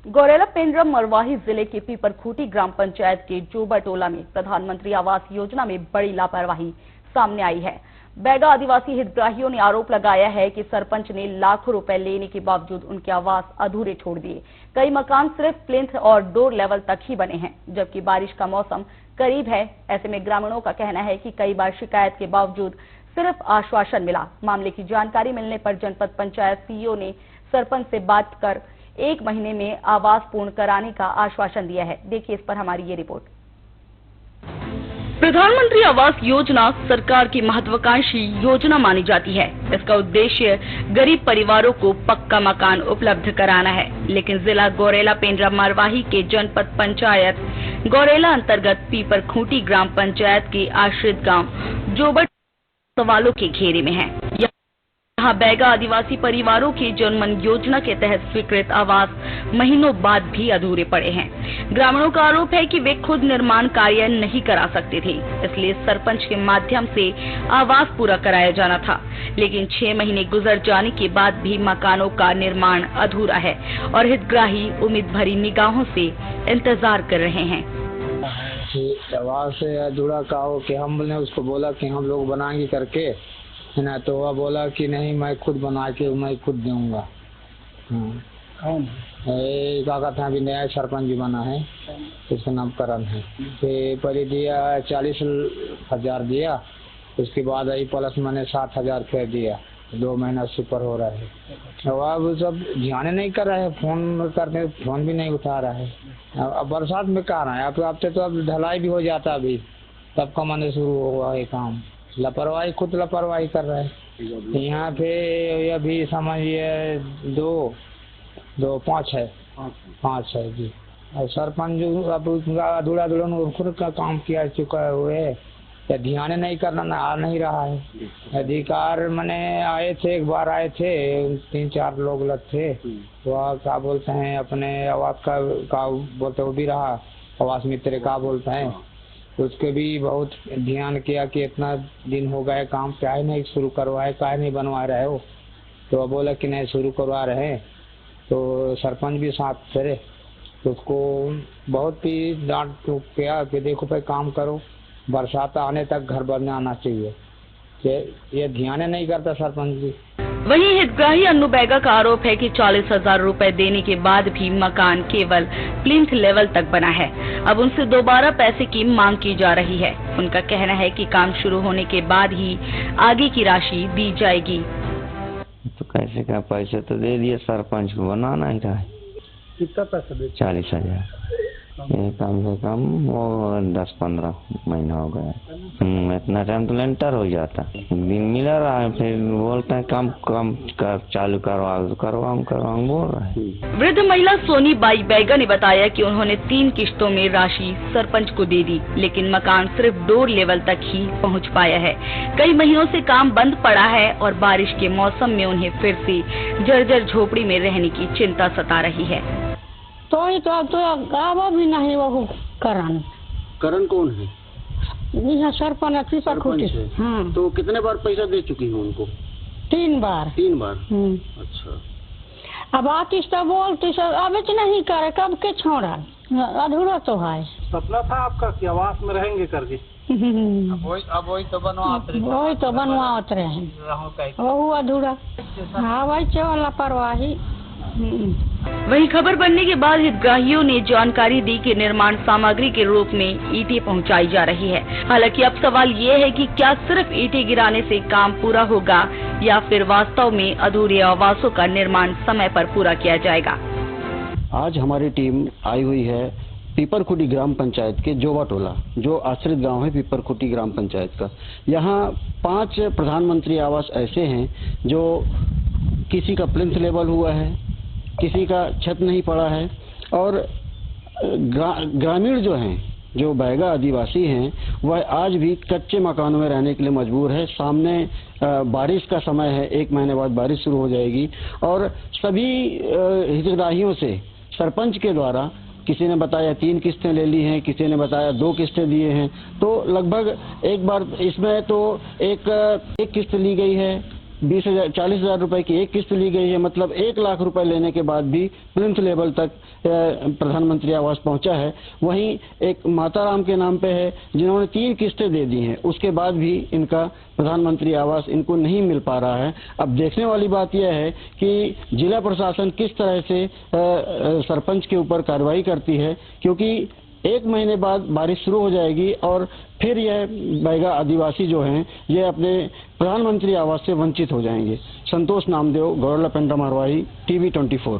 गौरेला पेंड्रा मरवाही जिले के पीपरखूटी ग्राम पंचायत के जोबा टोला में प्रधानमंत्री आवास योजना में बड़ी लापरवाही सामने आई है। बैगा आदिवासी हितग्राहियों ने आरोप लगाया है कि सरपंच ने लाखों रुपए लेने के बावजूद उनके आवास अधूरे छोड़ दिए। कई मकान सिर्फ प्लिंथ और डोर लेवल तक ही बने हैं, जबकि बारिश का मौसम करीब है। ऐसे में ग्रामीणों का कहना है कि कई बार शिकायत के बावजूद सिर्फ आश्वासन मिला। मामले की जानकारी मिलने पर जनपद पंचायत सीईओ ने सरपंच से बात कर 1 महीने में आवास पूर्ण कराने का आश्वासन दिया है। देखिए इस पर हमारी ये रिपोर्ट। प्रधानमंत्री आवास योजना सरकार की महत्वाकांक्षी योजना मानी जाती है। इसका उद्देश्य गरीब परिवारों को पक्का मकान उपलब्ध कराना है, लेकिन जिला गौरेला पेंड्रा मरवाही के जनपद पंचायत गौरेला अंतर्गत पीपरखूटी ग्राम पंचायत के आश्रित गांव जोबट सवालों के घेरे में है। यहाँ बैगा आदिवासी परिवारों के जनमन योजना के तहत स्वीकृत आवास महीनों बाद भी अधूरे पड़े हैं। ग्रामीणों का आरोप है कि वे खुद निर्माण कार्य नहीं करा सकते थे, इसलिए सरपंच के माध्यम से आवास पूरा कराया जाना था, लेकिन 6 महीने गुजर जाने के बाद भी मकानों का निर्माण अधूरा है और हितग्राही उम्मीद भरी निगाहों से इंतजार कर रहे हैं। आवास से अधूरा कहा कि हमने उसको बोला कि हम लोग बनाएंगे करके, है ना, तो वह बोला कि नहीं मैं खुद बना के मैं खुद दूंगा। क्या कहते हैं, अभी नया सरपंच भी बना है, उसका नाम करण है। फिर पहले दिया 40,000 दिया, उसके बाद आई प्लस मैंने 7,000 फिर दिया। 2 महीना से ऊपर हो रहा है। अब सब ध्यान नहीं कर रहे हैं, फोन करते फोन भी नहीं उठा रहा है। अब बरसात में कहाँ रहा है, अब तो अब ढलाई भी हो जाता, अभी तब का मैंने शुरू हुआ है काम। लापरवाही, खुद लापरवाही कर रहा है। यहाँ पे अभी समझिए 5 है जी। और सरपंच अब अधूरा खुद का काम किया चुका हुए, या ध्यान नहीं करना ना आ नहीं रहा है। अधिकार मैंने आए थे, एक बार आए थे, 3-4 लोग लग थे, वह क्या बोलते हैं अपने आवास का बोलते वो भी रहा, आवास मित्र का बोलते हैं, उसके भी बहुत ध्यान किया कि इतना दिन हो गए काम क्या ही नहीं शुरू करवाए, क्या नहीं बनवा रहे हो, तो वो बोला कि नहीं शुरू करवा रहे हैं। तो सरपंच भी साथ थे, तो उसको बहुत ही डांट किया कि देखो भाई काम करो, बरसात आने तक घर बनने आना चाहिए। ये ध्यान नहीं करता सरपंच जी। वहीं हितग्राही अन्नू बैगा का आरोप है कि 40,000 रुपए देने के बाद भी मकान केवल प्लिंथ लेवल तक बना है। अब उनसे दोबारा पैसे की मांग की जा रही है। उनका कहना है कि काम शुरू होने के बाद ही आगे की राशि दी जाएगी। तो कैसे का पैसे तो दे दिए, सरपंच को बनाना ही रहा है। कितना पैसा दे? 40,000। ये कम से कम वो 10-15 महीना हो गया। इतना टाइम तो लेंटर हो जाता, दिन मिला रहा है, फिर बोलते हैं काम कर चालू करवाऊँ बोल रहा है। वृद्ध महिला सोनी बाई बैगा ने बताया कि उन्होंने 3 किश्तों में राशि सरपंच को दे दी, लेकिन मकान सिर्फ डोर लेवल तक ही पहुंच पाया है। कई महीनों से काम बंद पड़ा है और बारिश के मौसम में उन्हें फिर से जर्जर झोपड़ी में रहने की चिंता सता रही है। तो आवा भी नहीं वो करण कौन है? यहाँ सरपंच पीपरखूटी। हाँ। तो कितने बार पैसा दे चुकी हूँ उनको? 3 बार। 3 बार। अच्छा। अब आतिश तो बोलती सर अब नहीं करे, कब के छोड़ा, अधूरा तो है। सपना था आपका कि आवास में रहेंगे करके। अब वही तो बनवाते रहे, वो अधूरा। हाँ वही लापरवाही। वहीं खबर बनने के बाद हितग्राहियों ने जानकारी दी कि निर्माण सामग्री के रूप में ईंटें पहुंचाई जा रही है। हालांकि अब सवाल ये है कि क्या सिर्फ ईंटें गिराने से काम पूरा होगा या फिर वास्तव में अधूरे आवासों का निर्माण समय पर पूरा किया जाएगा। आज हमारी टीम आई हुई है पीपरखूटी ग्राम पंचायत के जोबा टोला, जो आश्रित गांव है पीपरखूटी ग्राम पंचायत का। यहाँ 5 प्रधानमंत्री आवास ऐसे हैं जो किसी का प्लिंथ लेवल हुआ है, किसी का छत नहीं पड़ा है, और ग्रामीण जो हैं, जो बैगा आदिवासी हैं, वह आज भी कच्चे मकानों में रहने के लिए मजबूर है। सामने बारिश का समय है, 1 महीने बाद बारिश शुरू हो जाएगी, और सभी हितग्राहियों से सरपंच के द्वारा किसी ने बताया 3 किस्तें ले ली हैं, किसी ने बताया 2 किस्तें दिए हैं। तो लगभग एक बार इसमें तो एक किस्त ली गई है 40,000 रुपए की एक किस्त ली गई है, मतलब 1 लाख रुपए लेने के बाद भी प्लिंथ लेवल तक प्रधानमंत्री आवास पहुंचा है। वहीं एक माताराम के नाम पे है जिन्होंने 3 किस्तें दे दी हैं, उसके बाद भी इनका प्रधानमंत्री आवास इनको नहीं मिल पा रहा है। अब देखने वाली बात यह है कि जिला प्रशासन किस तरह से सरपंच के ऊपर कार्रवाई करती है, क्योंकि 1 महीने बाद बारिश शुरू हो जाएगी और फिर यह बैगा आदिवासी जो हैं ये अपने प्रधानमंत्री आवास से वंचित हो जाएंगे। संतोष नामदेव, गौरेला पेंड्रा मरवाही, TV 24।